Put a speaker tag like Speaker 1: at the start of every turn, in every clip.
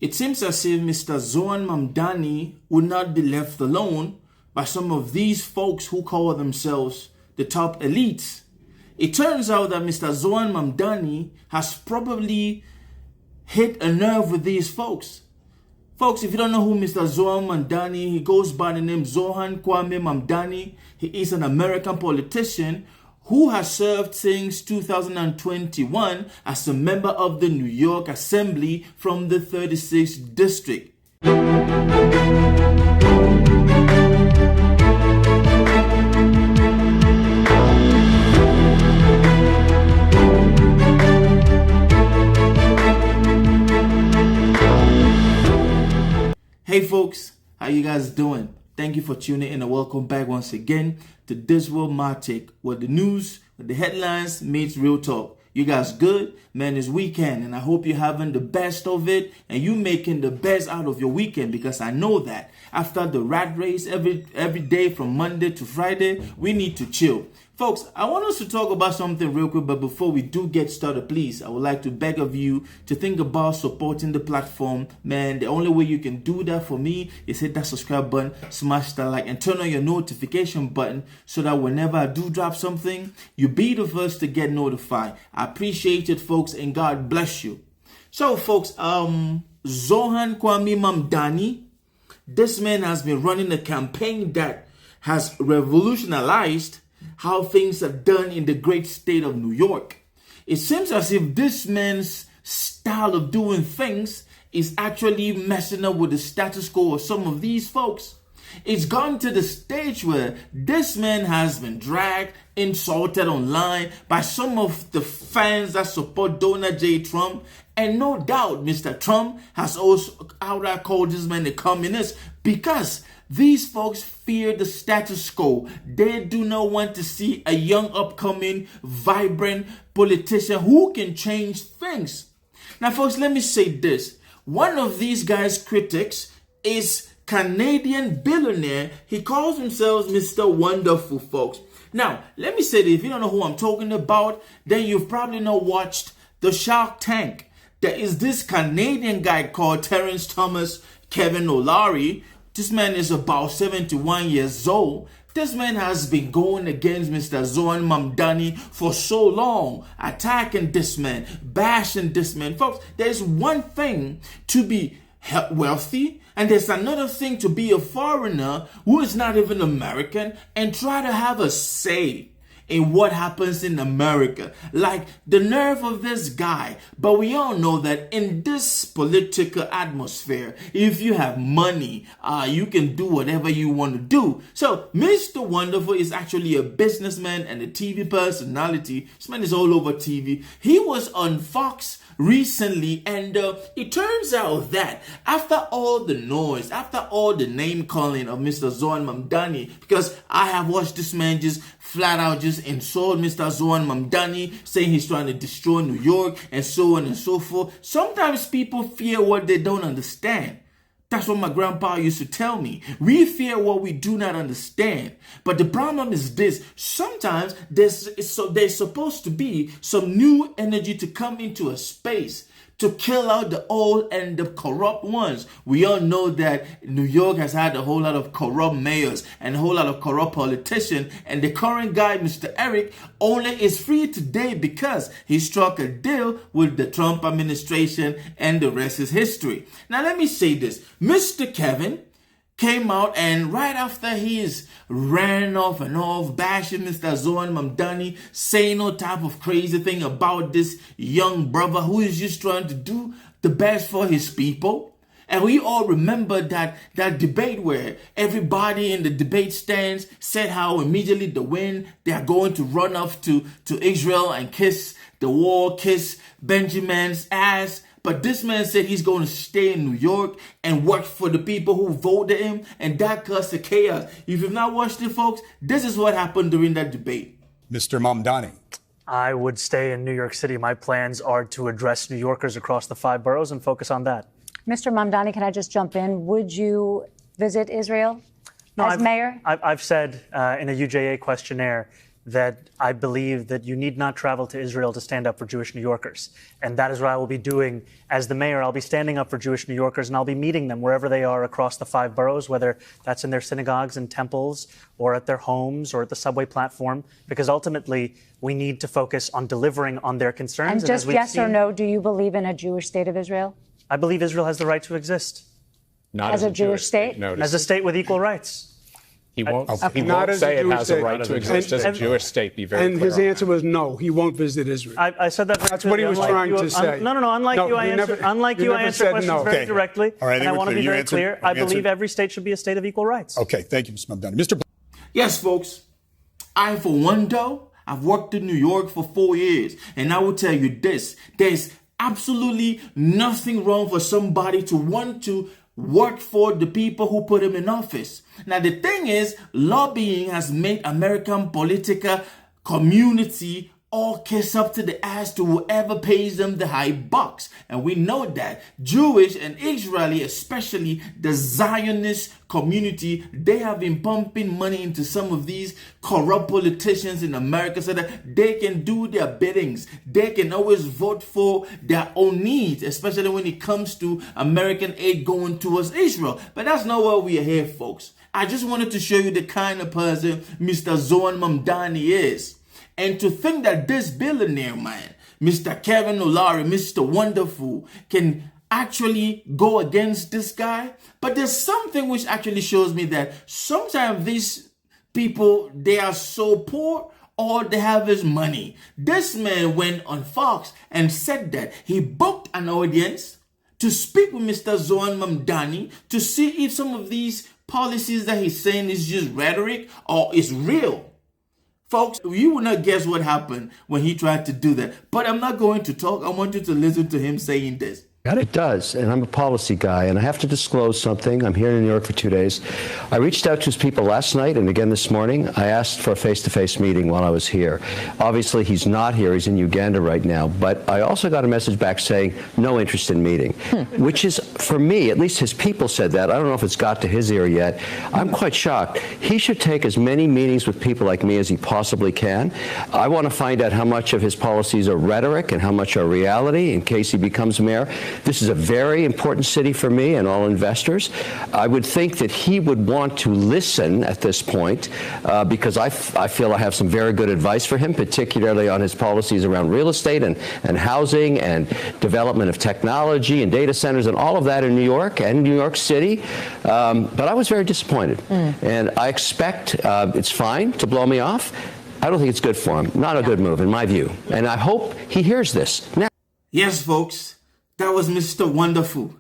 Speaker 1: It seems as if Mr. Zohran Mamdani would not be left alone by some of these folks who call themselves the top elites. It turns out that Mr. Zohran Mamdani has probably hit a nerve with these folks. Folks, if you don't know who Mr. Zohran Mamdani, he goes by the name Zohran Mamdani. He is an American politician who has served since 2021 as a member of the New York Assembly from the 36th District. Hey folks, how you guys doing? Thank you for tuning in and welcome back once again to This World My Take, where the news, where the headlines meets real talk. You guys good? Man, it's weekend and I hope you're having the best of it and you making the best out of your weekend, because I know that after the rat race every day from Monday to Friday, we need to chill. Folks, I want us to talk about something real quick, but before we do get started, please, I would like to beg of you to think about supporting the platform. Man, the only way you can do that for me is hit that subscribe button, smash that like, and turn on your notification button so that whenever I do drop something, you'll be the first to get notified. I appreciate it, folks, and God bless you. So, folks, Zohran Mamdani, this man has been running a campaign that has revolutionized how things are done in the great state of New York. It seems as if this man's style of doing things is actually messing up with the status quo of some of these folks. It's gone to the stage where this man has been dragged, insulted online by some of the fans that support Donald J. Trump. And no doubt Mr. Trump has also outright called this man a communist, because these folks fear the status quo. They do not want to see a young, upcoming, vibrant politician who can change things. Now, folks, let me say this. One of these guys' critics is Canadian Billionaire. He calls himself Mr. Wonderful, folks. Now, let me say that if you don't know who I'm talking about, then you've probably not watched the Shark Tank. There is this Canadian guy called Terrence Thomas Kevin O'Leary. This man is about 71 years old. This man has been going against Mr. Zohran Mamdani for so long, attacking this man, bashing this man. Folks, there's one thing to be wealthy, and there's another thing to be a foreigner who is not even American and try to have a say in what happens in America. Like the nerve of this guy. But we all know that in this political atmosphere, if you have money, you can do whatever you want to do. So Mr. Wonderful is actually a businessman and a TV personality. This man is all over TV. He was on Fox recently, and it turns out that after all the noise, after all the name calling of Mr. Zohran Mamdani, because I have watched this man just flat out just insult Mr. Zohran Mamdani, saying he's trying to destroy New York and so on and so forth. Sometimes people fear what they don't understand. That's what my grandpa used to tell me. We fear what we do not understand. But the problem is this. Sometimes there's supposed to be some new energy to come into a space to kill out the old and the corrupt ones. We all know that New York has had a whole lot of corrupt mayors and a whole lot of corrupt politicians. And the current guy, Mr. Eric, only is free today because he struck a deal with the Trump administration, and the rest is history. Now, let me say this. Mr. Kevin came out, and right after he's ran off and off, bashing Mr. Zohran Mamdani, saying no type of crazy thing about this young brother who is just trying to do the best for his people. And we all remember that debate where everybody in the debate stands said how immediately they win, they are going to run off to Israel and kiss the wall, kiss Benjamin's ass. But this man said he's going to stay in New York and work for the people who voted him, and that caused the chaos. If you've not watched it, folks, this is what happened during that debate.
Speaker 2: Mr. Mamdani.
Speaker 3: I would stay in New York City. My plans are to address New Yorkers across the 5 boroughs and focus on that.
Speaker 4: Mr. Mamdani, can I just jump in? Would you visit Israel as mayor?
Speaker 3: I've said in a UJA questionnaire that I believe that you need not travel to Israel to stand up for Jewish New Yorkers. And that is what I will be doing as the mayor. I'll be standing up for Jewish New Yorkers, and I'll be meeting them wherever they are across the 5 boroughs, whether that's in their synagogues and temples or at their homes or at the subway platform, because ultimately we need to focus on delivering on their concerns.
Speaker 4: And just yes or no, do you believe in a Jewish state of Israel?
Speaker 3: I believe Israel has the right to exist.
Speaker 2: Not
Speaker 4: as a Jewish state?
Speaker 3: As a state with equal rights.
Speaker 2: He won't
Speaker 5: Not
Speaker 2: say it has a
Speaker 5: state.
Speaker 2: right to exist as a Jewish state. Be very
Speaker 5: And
Speaker 2: clear
Speaker 5: his
Speaker 2: on
Speaker 5: answer was no, he won't visit Israel.
Speaker 3: I said that.
Speaker 5: That's what he was trying to say.
Speaker 3: No. Unlike you, I answer questions
Speaker 5: no.
Speaker 3: very directly.
Speaker 6: All right,
Speaker 3: and I want to be
Speaker 6: you
Speaker 3: very
Speaker 6: answered-
Speaker 3: clear. I believe every state should be a state of equal rights.
Speaker 6: Okay, thank you, Mr. Mamdani. Mr.
Speaker 1: Yes, folks. I, for one, though, I've worked in New York for 4 years, and I will tell you this: there's absolutely nothing wrong for somebody to want to work for the people who put him in office. Now, the thing is, lobbying has made American political community all kiss up to the ass to whoever pays them the high bucks. And we know that Jewish and Israeli, especially the Zionist community, they have been pumping money into some of these corrupt politicians in America so that they can do their biddings. They can always vote for their own needs, especially when it comes to American aid going towards Israel. But that's not why we are here, folks. I just wanted to show you the kind of person Mr. Zohran Mamdani is. And to think that this billionaire man, Mr. Kevin O'Leary, Mr. Wonderful, can actually go against this guy. But there's something which actually shows me that sometimes these people, they are so poor, all they have is money. This man went on Fox and said that he booked an audience to speak with Mr. Zohran Mamdani to see if some of these policies that he's saying is just rhetoric or is real. Folks, you will not guess what happened when he tried to do that. But I'm not going to talk. I want you to listen to him saying this.
Speaker 7: It does, and I'm a policy guy, and I have to disclose something. I'm here in New York for 2 days. I reached out to his people last night and again this morning. I asked for a face-to-face meeting while I was here. Obviously, he's not here. He's in Uganda right now. But I also got a message back saying no interest in meeting, which is, for me, at least his people said that. I don't know if it's got to his ear yet. I'm quite shocked. He should take as many meetings with people like me as he possibly can. I want to find out how much of his policies are rhetoric and how much are reality in case he becomes mayor. This is a very important city for me and all investors. I would think that he would want to listen at this point because I feel I have some very good advice for him, particularly on his policies around real estate and housing and development of technology and data centers and all of that in New York and New York City. But I was very disappointed. And I expect it's fine to blow me off. I don't think it's good for him. Not a good move, in my view. And I hope he hears this now.
Speaker 1: Yes, folks. That was Mr. Wonderful,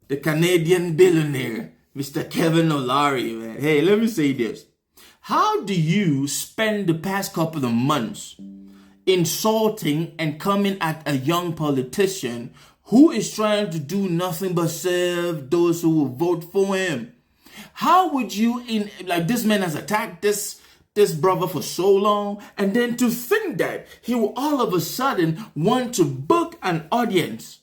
Speaker 1: the Canadian billionaire, Mr. Kevin O'Leary, man. Hey, let me say this. How do you spend the past couple of months insulting and coming at a young politician who is trying to do nothing but serve those who will vote for him? How would you, this man has attacked this brother for so long, and then to think that he will all of a sudden want to book an audience?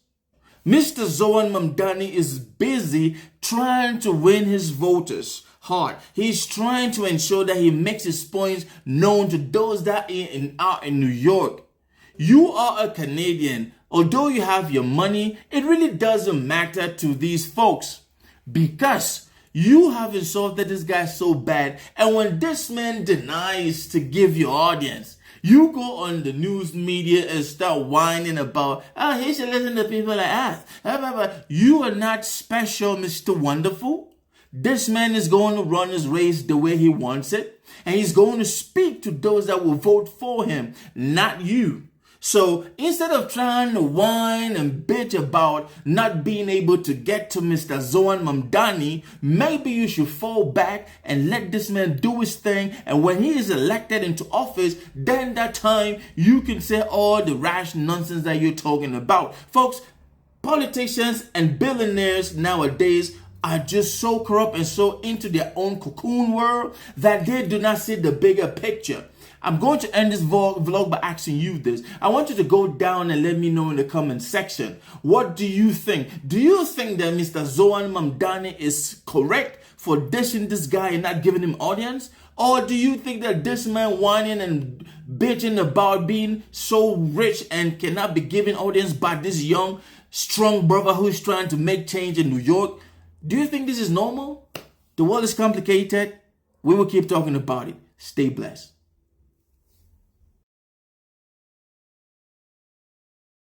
Speaker 1: Mr. Zohran Mamdani is busy trying to win his voters' heart. He's trying to ensure that he makes his points known to those that are in New York. You are a Canadian. Although you have your money, it really doesn't matter to these folks because you have insulted this guy so bad. And when this man denies to give you audience, you go on the news media and start whining about, he should listen to people like us. You are not special, Mr. Wonderful. This man is going to run his race the way he wants it. And he's going to speak to those that will vote for him, not you. So instead of trying to whine and bitch about not being able to get to Mr. Zohran Mamdani, maybe you should fall back and let this man do his thing. And when he is elected into office, then that time you can say all the rash nonsense that you're talking about. Folks, politicians and billionaires nowadays are just so corrupt and so into their own cocoon world that they do not see the bigger picture. I'm going to end this vlog by asking you this. I want you to go down and let me know in the comment section. What do you think? Do you think that Mr. Zohran Mamdani is correct for dishing this guy and not giving him audience? Or do you think that this man whining and bitching about being so rich and cannot be giving audience by this young, strong brother who's trying to make change in New York? Do you think this is normal? The world is complicated. We will keep talking about it. Stay blessed.